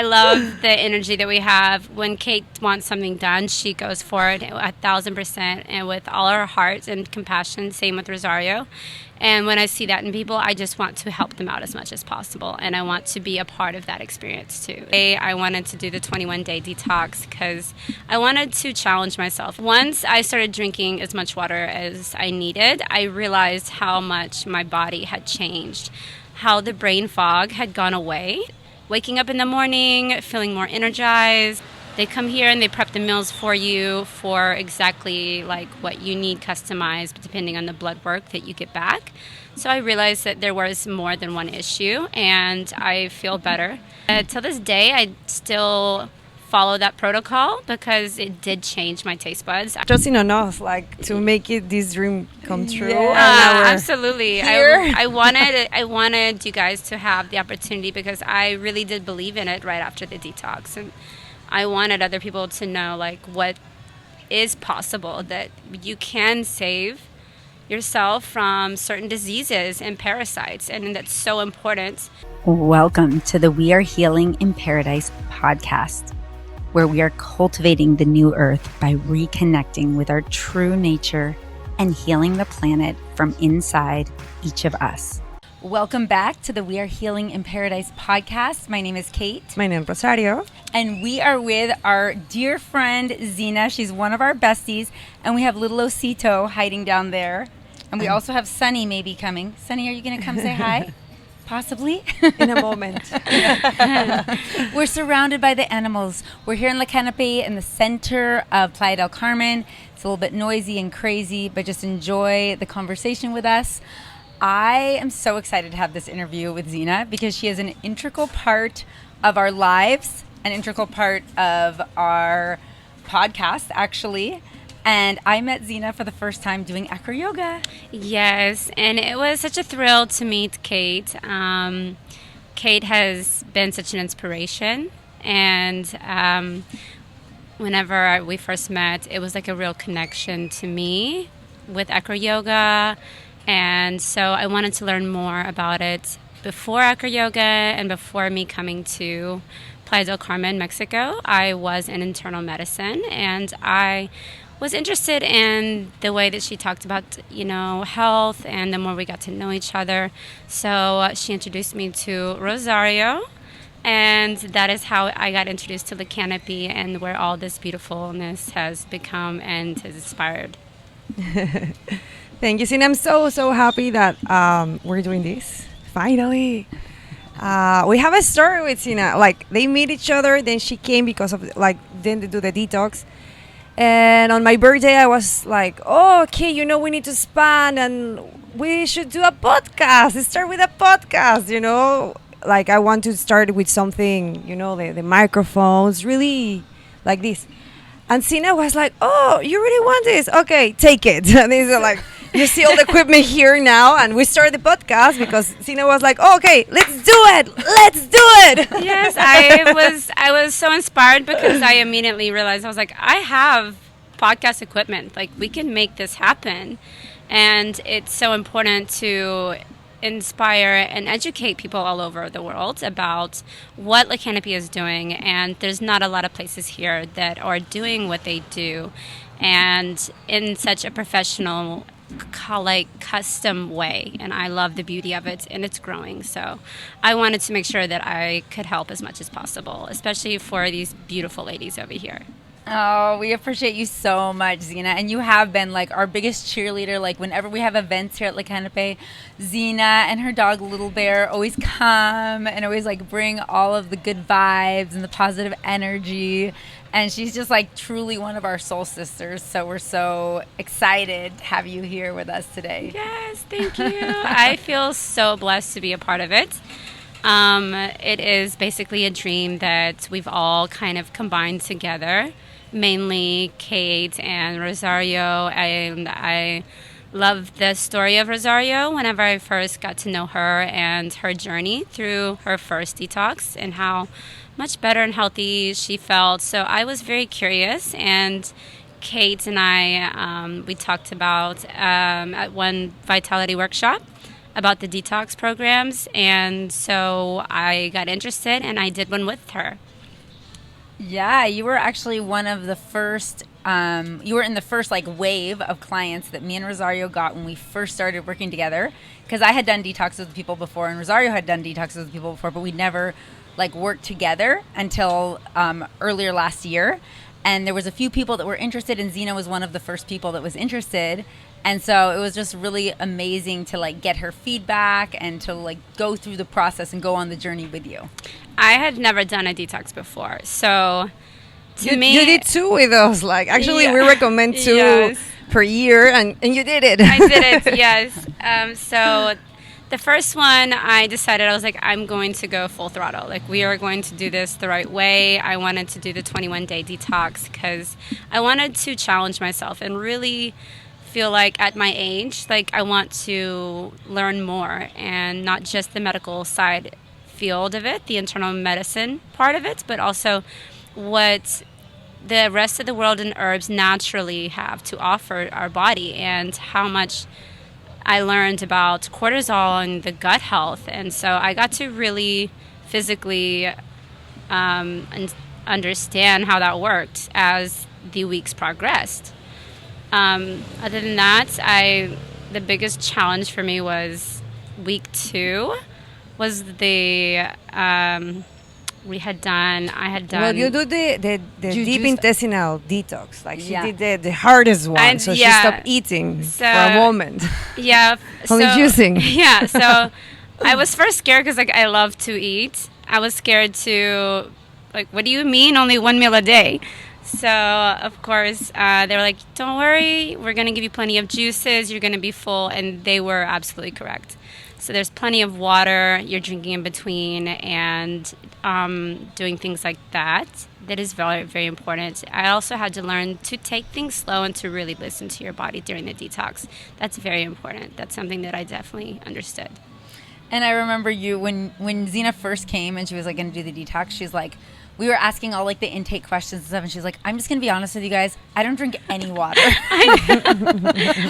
love the energy that we have. When Kate wants something done, she goes for it 1,000% and with all her heart and compassion. Same with Rosario. And when I see that in people, I just want to help them out as much as possible. And I want to be a part of that experience too. I wanted to do the 21-day detox because I wanted to challenge myself. Once I started drinking as much water as I needed, I realized how much my body had changed, how the brain fog had gone away. Waking up in the morning, feeling more energized. They come here and they prep the meals for you for exactly like what you need customized depending on the blood work that you get back. So I realized that there was more than one issue and I feel better. Till this day, I still follow that protocol because it did change my taste buds. Just enough, like to make it this dream come true. Absolutely. I wanted you guys to have the opportunity because I really did believe in it right after the detox, and I wanted other people to know like what is possible, that you can save yourself from certain diseases and parasites, and that's so important. Welcome to the We Are Healing in Paradise podcast, where we are cultivating the new earth by reconnecting with our true nature and healing the planet from inside each of us. Welcome back to the We Are Healing in Paradise podcast. My name is Kate. My name is Rosario. And we are with our dear friend, Zena. She's one of our besties. And we have little Osito hiding down there. And we also have Sunny maybe coming. Sunny, are you going to come say hi? Possibly. In a moment. We're surrounded by the animals. We're here in LaCanopée in the center of Playa Del Carmen. It's a little bit noisy and crazy, but just enjoy the conversation with us. I am so excited to have this interview with Zena because she is an integral part of our lives, an integral part of our podcast, actually. And I met Zena for the first time doing acro yoga. Yes, and it was such a thrill to meet Kate. Kate has been such an inspiration, and whenever we first met, it was like a real connection to me with acro yoga. And so I wanted to learn more about it before acro yoga and before me coming to Playa del Carmen, Mexico. I was in internal medicine, and I was interested in the way that she talked about, health, and the more we got to know each other. So she introduced me to Rosario, and that is how I got introduced to LaCanopée and where all this beautifulness has become and has inspired. Thank you, Zena. I'm so happy that we're doing this. Finally. We have a story with Zena. Like, they meet each other, then she came because of, then they do the detox. And on my birthday, I was like, oh, okay, we need to span and we should do a podcast. Start with a podcast, Like, I want to start with something, the microphones, really like this. And Zena was like, oh, you really want this? Okay, take it. And these are like, you see all the equipment here now. And we started the podcast because Zena was like, oh, okay, let's do it. Let's do it. Yes, I was so inspired because I immediately realized, I was like, I have podcast equipment. Like, we can make this happen. And it's so important to inspire and educate people all over the world about what LaCanopée is doing, and there's not a lot of places here that are doing what they do, and in such a professional, custom way. And I love the beauty of it, and it's growing. So I wanted to make sure that I could help as much as possible, especially for these beautiful ladies over here. Oh, we appreciate you so much, Zena. And you have been like our biggest cheerleader. Like whenever we have events here at LaCanopée, Zena and her dog Little Bear always come and always like bring all of the good vibes and the positive energy. And she's just like truly one of our soul sisters. So we're so excited to have you here with us today. Yes, thank you. I feel so blessed to be a part of it. It is basically a dream that we've all kind of combined together. Mainly Kate and Rosario, and I love the story of Rosario whenever I first got to know her and her journey through her first detox and how much better and healthy she felt. So I was very curious, and Kate and I, we talked about at one Vitality workshop about the detox programs, and so I got interested and I did one with her. Yeah, you were actually one of the first. You were in the first like wave of clients that me and Rosario got when we first started working together. Because I had done detoxes with people before, and Rosario had done detoxes with people before, but we'd never like worked together until earlier last year. And there was a few people that were interested, and Zena was one of the first people that was interested. And so it was just really amazing to like get her feedback and to like go through the process and go on the journey with you. I had never done a detox before, so to me, you did 2 with us. Like actually, we recommend 2 Yes. per year, and you did it. I did it, yes. So the first one, I decided, I was like, I'm going to go full throttle. Like, we are going to do this the right way. I wanted to do the 21-day detox because I wanted to challenge myself and really feel like at my age, like I want to learn more, and not just the medical side field of it, the internal medicine part of it, but also what the rest of the world and herbs naturally have to offer our body, and how much I learned about cortisol and the gut health. And so I got to really physically and understand how that worked as the weeks progressed. Other than that, the biggest challenge for me was week 2 was the I had done. Well, you do the deep juice- intestinal detox. Like she Yeah. did the hardest one, so she yeah. stopped eating So- for a moment. Yeah. Only juicing. Yeah. So I was first scared because like I love to eat. I was scared to like, what do you mean only 1 meal a day? So of course they were like, don't worry, we're gonna give you plenty of juices. You're gonna be full, and they were absolutely correct. So there's plenty of water you're drinking in between, and doing things like that. That is very, very important. I also had to learn to take things slow and to really listen to your body during the detox. That's very important. That's something that I definitely understood. And I remember you when Zena first came and she was like going to do the detox. She's like, we were asking all like the intake questions and stuff, and she's like, I'm just going to be honest with you guys. I don't drink any water.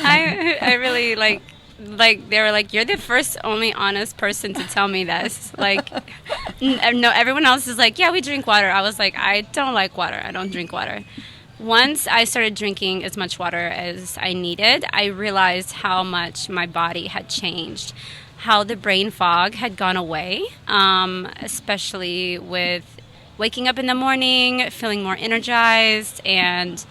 I really like they were like, you're the first only honest person to tell me this. Like, no, everyone else is like, yeah, we drink water. I was like, I don't like water. I don't drink water. Once I started drinking as much water as I needed, I realized how much my body had changed, how the brain fog had gone away, especially with waking up in the morning, feeling more energized, and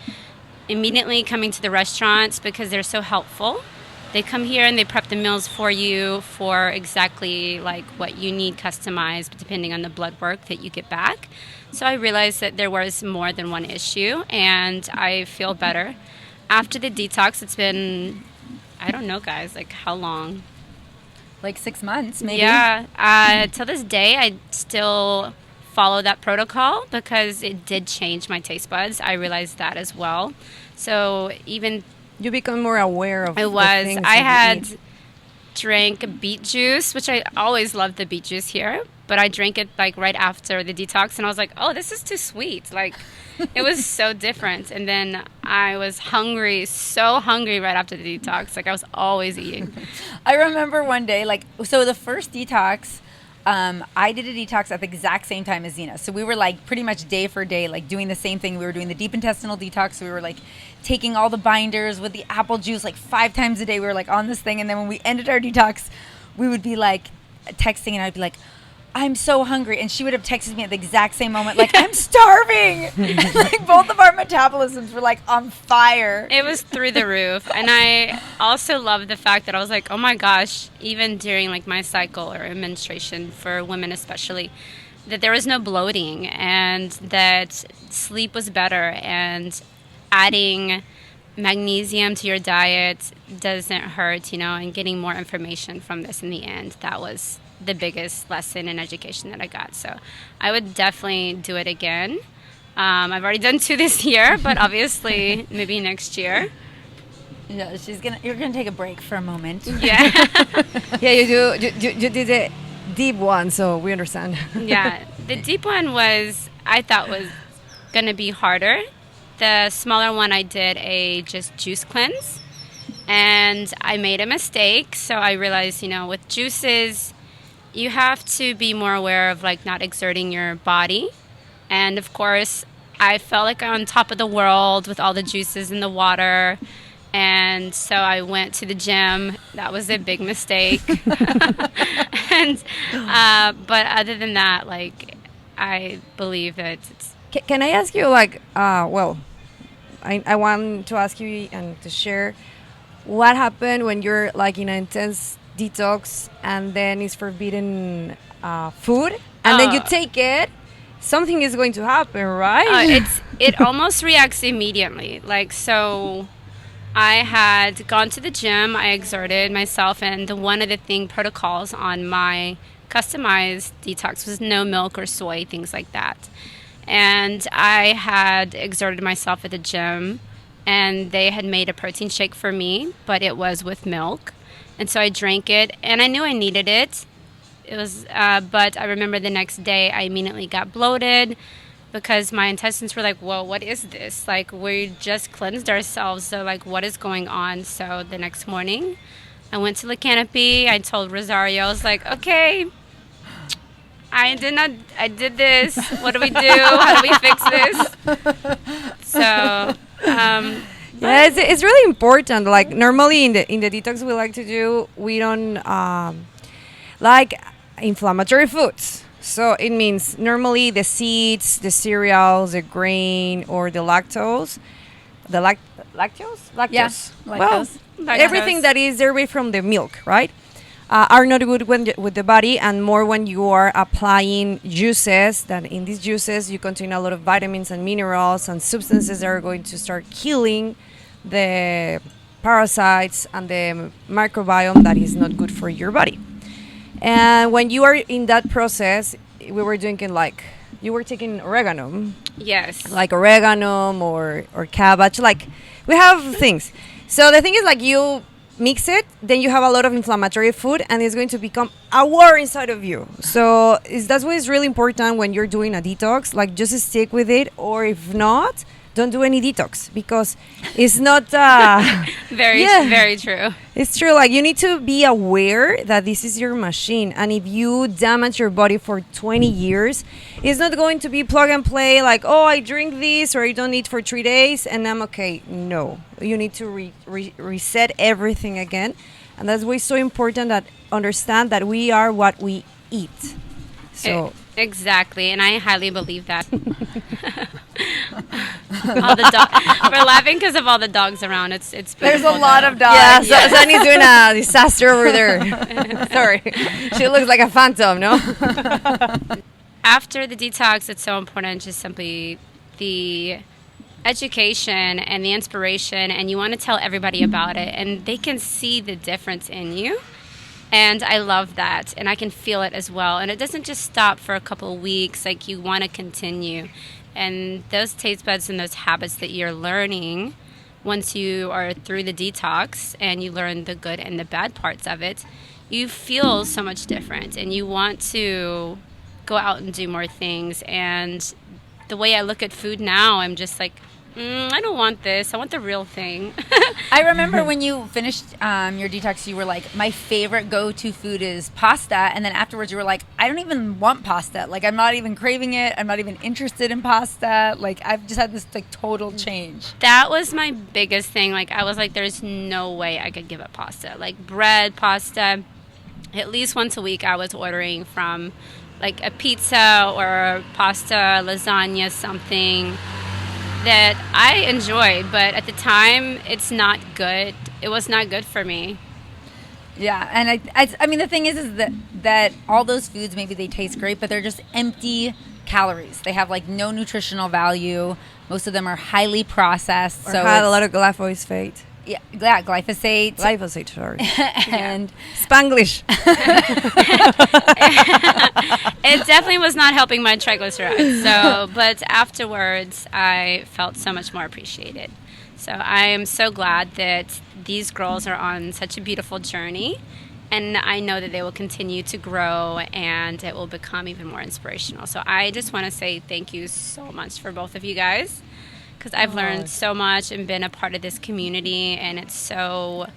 immediately coming to the restaurants because they're so helpful. They come here and they prep the meals for you for exactly like what you need customized depending on the blood work that you get back. So I realized that there was more than one issue, and I feel better. After the detox, it's been, I don't know, guys, like how long? Like 6 months, maybe. Yeah. Till this day, I still follow that protocol because it did change my taste buds. I realized that as well. So even You become more aware of I the was. things I that you had eat. drank beet juice, which I always loved the beet juice here, but I drank it like right after the detox, and I was like, oh, this is too sweet. Like, it was so different. And then I was hungry, so hungry right after the detox. Like, I was always eating. I remember one day, like, so the first detox, I did a detox at the exact same time as Zena. So we were like pretty much day for day, like doing the same thing. We were doing the deep intestinal detox. So we were like taking all the binders with the apple juice like 5 times a day. We were like on this thing. And then when we ended our detox, we would be like texting, and I'd be like, I'm so hungry. And she would have texted me at the exact same moment, like, I'm starving. Like both of our metabolisms were like on fire. It was through the roof. And I also loved the fact that I was like, oh my gosh, even during like my cycle or menstruation, for women especially, that there was no bloating, and that sleep was better, and adding magnesium to your diet doesn't hurt, and getting more information from this in the end. That was the biggest lesson and education that I got. So I would definitely do it again. I've already done 2 this year, but obviously maybe next year. Yeah, you're gonna take a break for a moment. Yeah. Yeah, you did a deep one, so we understand. Yeah. The deep one I thought was going to be harder. The smaller one, I did a just juice cleanse, and I made a mistake. So I realized, with juices, you have to be more aware of like not exerting your body And of course, I felt like on top of the world with all the juices in the water. And so I went to the gym. That was a big mistake. and but other than that, like, I believe that it's Can I ask you, like, well, I want to ask you and to share what happened when you're like in an intense detox and then it's forbidden food and then you take it, something is going to happen, right? it almost reacts immediately. Like, so I had gone to the gym, I exerted myself, and one of the protocols on my customized detox was no milk or soy, things like that. And I had exerted myself at the gym, and they had made a protein shake for me, but it was with milk. And so I drank it, and I knew I needed it. It was, but I remember the next day I immediately got bloated because my intestines were like, whoa, what is this? Like, we just cleansed ourselves, so like, what is going on? So the next morning, I went to LaCanopée. I told Rosario, I was like, okay, I did this. What do we do? How do we fix this? So, Yeah, it's really important. Like normally in the detox we like to do, we don't like inflammatory foods. So it means normally the seeds, the cereals, the grain, or the lactose, the lactose. Yeah, Well, lactose. everything that is derived from the milk, right? Are not good with the body, and more when you are applying juices. That in these juices you contain a lot of vitamins and minerals and substances that are going to start killing the parasites and the microbiome that is not good for your body. And when you are in that process, we were drinking like you were taking oregano, yes. like oregano or cabbage. Like we have things. So the thing is, like you mix it, then you have a lot of inflammatory food, and it's going to become a war inside of you. So that's why it's really important when you're doing a detox. Like just stick with it, or if not, don't do any detox because it's not. Very true. It's true. Like you need to be aware that this is your machine, and if you damage your body for 20 years, it's not going to be plug and play. Like, oh, I drink this or I don't eat for 3 days and I'm okay. No, you need to reset everything again, and that's why it's so important that understand that we are what we eat. So exactly, and I highly believe that. We're laughing because of all the dogs around. It's There's beautiful, a lot though. of dogs. yeah, so Sunny's doing a disaster over there. Sorry, she looks like a phantom. No. After the detox, it's so important just simply the education and the inspiration, and you want to tell everybody about it, and they can see the difference in you. And I love that, and I can feel it as well. And it doesn't just stop for a couple of weeks. Like, you want to continue. And those taste buds and those habits that you're learning once you are through the detox and you learn the good and the bad parts of it, you feel so much different, and you want to go out and do more things. And the way I look at food now, I'm just like, I don't want this. I want the real thing. I remember when you finished your detox, you were like, my favorite go-to food is pasta. And then afterwards you were like, I don't even want pasta. Like, I'm not even craving it. I'm not even interested in pasta. Like, I've just had this like total change. That was my biggest thing. Like, I was like, there's no way I could give up pasta. Like, bread, pasta, at least once a week I was ordering from like a pizza or pasta, lasagna, something that I enjoyed, but at the time, it's not good. It was not good for me. Yeah, and I mean, the thing is that all those foods, maybe they taste great, but they're just empty calories. They have like no nutritional value. Most of them are highly processed. Or so had a lot of glyphosate. Yeah, glyphosate. Glyphosate, sorry. And Spanglish. It definitely was not helping my triglycerides. So, but afterwards, I felt so much more appreciated. So I am so glad that these girls are on such a beautiful journey, and I know that they will continue to grow and it will become even more inspirational. So I just want to say thank you so much for both of you guys, because I've learned so much and been a part of this community, and it's so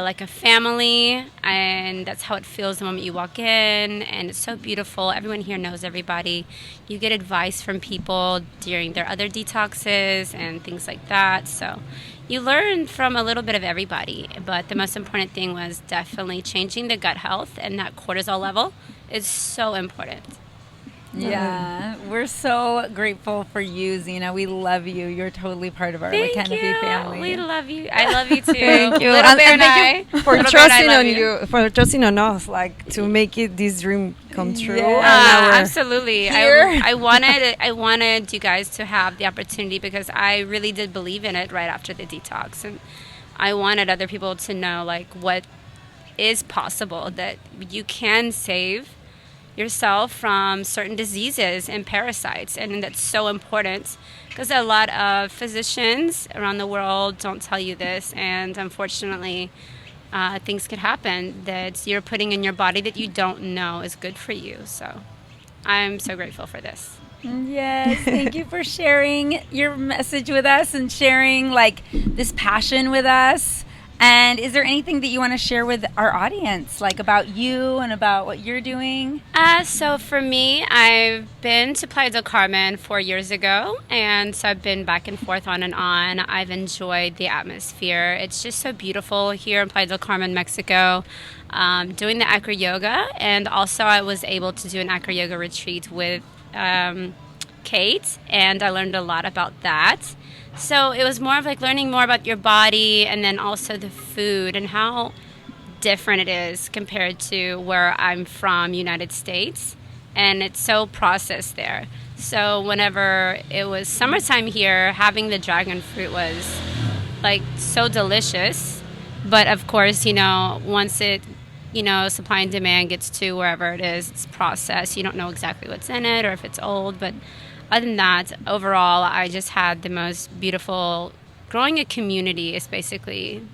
like a family, and that's how it feels the moment you walk in, and it's so beautiful. Everyone here knows everybody. You get advice from people during their other detoxes and things like that, so you learn from a little bit of everybody. But the most important thing was definitely changing the gut health, and that cortisol level is so important. Yeah, we're so grateful for you, Zena. We love you. You're totally part of our LaCanopée family. We love you. I love you too. Thank you. Little Bear and thank you I. for Little Bear and I trusting love on you, for trusting on us, like to make it this dream come true. Yeah. And now we're Absolutely. here. I wanted you guys to have the opportunity because I really did believe in it right after the detox, and I wanted other people to know like what is possible, that you can save yourself from certain diseases and parasites, and that's so important because a lot of physicians around the world don't tell you this, and unfortunately things could happen that you're putting in your body that you don't know is good for you. So I'm so grateful for this. Yes, thank you for sharing your message with us and sharing like this passion with us. And is there anything that you want to share with our audience, like about you and about what you're doing? So for me, I've been to Playa del Carmen 4 years ago, and so I've been back and forth on and on. I've enjoyed the atmosphere. It's just so beautiful here in Playa del Carmen, Mexico. Doing the acro yoga, and also I was able to do an acro yoga retreat with Kate, and I learned a lot about that. So it was more of like learning more about your body, and then also the food and how different it is compared to where I'm from, United States, and it's so processed there. So whenever it was summertime here, having the dragon fruit was like so delicious. But of course, once it, supply and demand gets to wherever it is, it's processed. You don't know exactly what's in it or if it's old, but other than that, overall, I just had the most beautiful, growing a community is basically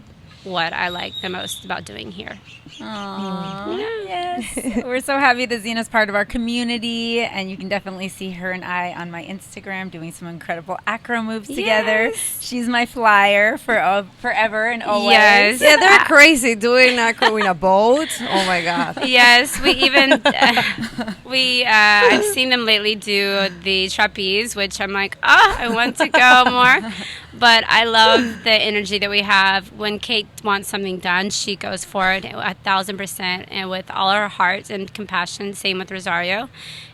what I like the most about doing here. Aww, yes. We're so happy that Zena's part of our community, and you can definitely see her and I on my Instagram doing some incredible acro moves together. Yes. She's my flyer for forever and always. Yes. yeah, they're crazy doing acro in a boat. Oh my god. Yes, we even I've seen them lately do the trapeze, which I'm like, I want to go more. But I love the energy that we have. When Kate wants something done, she goes for it 1,000% and with all her heart and compassion. Same with Rosario.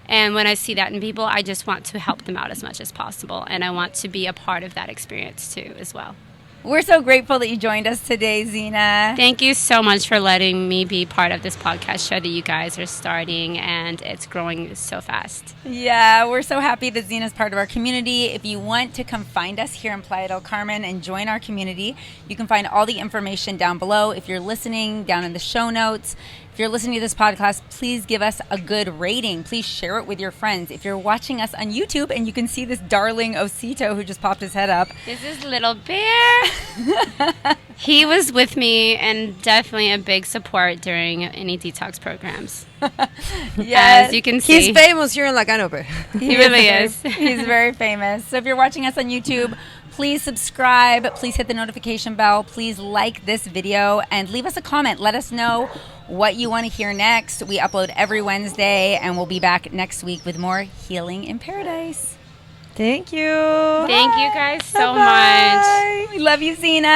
And when I see that in people, I just want to help them out as much as possible. And I want to be a part of that experience too as well. We're so grateful that you joined us today, Zena. Thank you so much for letting me be part of this podcast show that you guys are starting, and it's growing so fast. Yeah, we're so happy that Zena's part of our community. If you want to come find us here in Playa del Carmen and join our community, you can find all the information down below. If you're listening, down in the show notes. If you're listening to this podcast, please give us a good rating. Please share it with your friends. If you're watching us on YouTube and you can see this darling Osito who just popped his head up. This is Little Bear. He was with me and definitely a big support during any detox programs. Yes. As you can see. He's famous here in LaCanopée. He really is. He's very famous. So if you're watching us on YouTube, please subscribe. Please hit the notification bell. Please like this video and leave us a comment. Let us know what you want to hear next. We upload every Wednesday, and we'll be back next week with more Healing in Paradise. Thank you. Thank you guys so Bye-bye. much. We love you, Zena.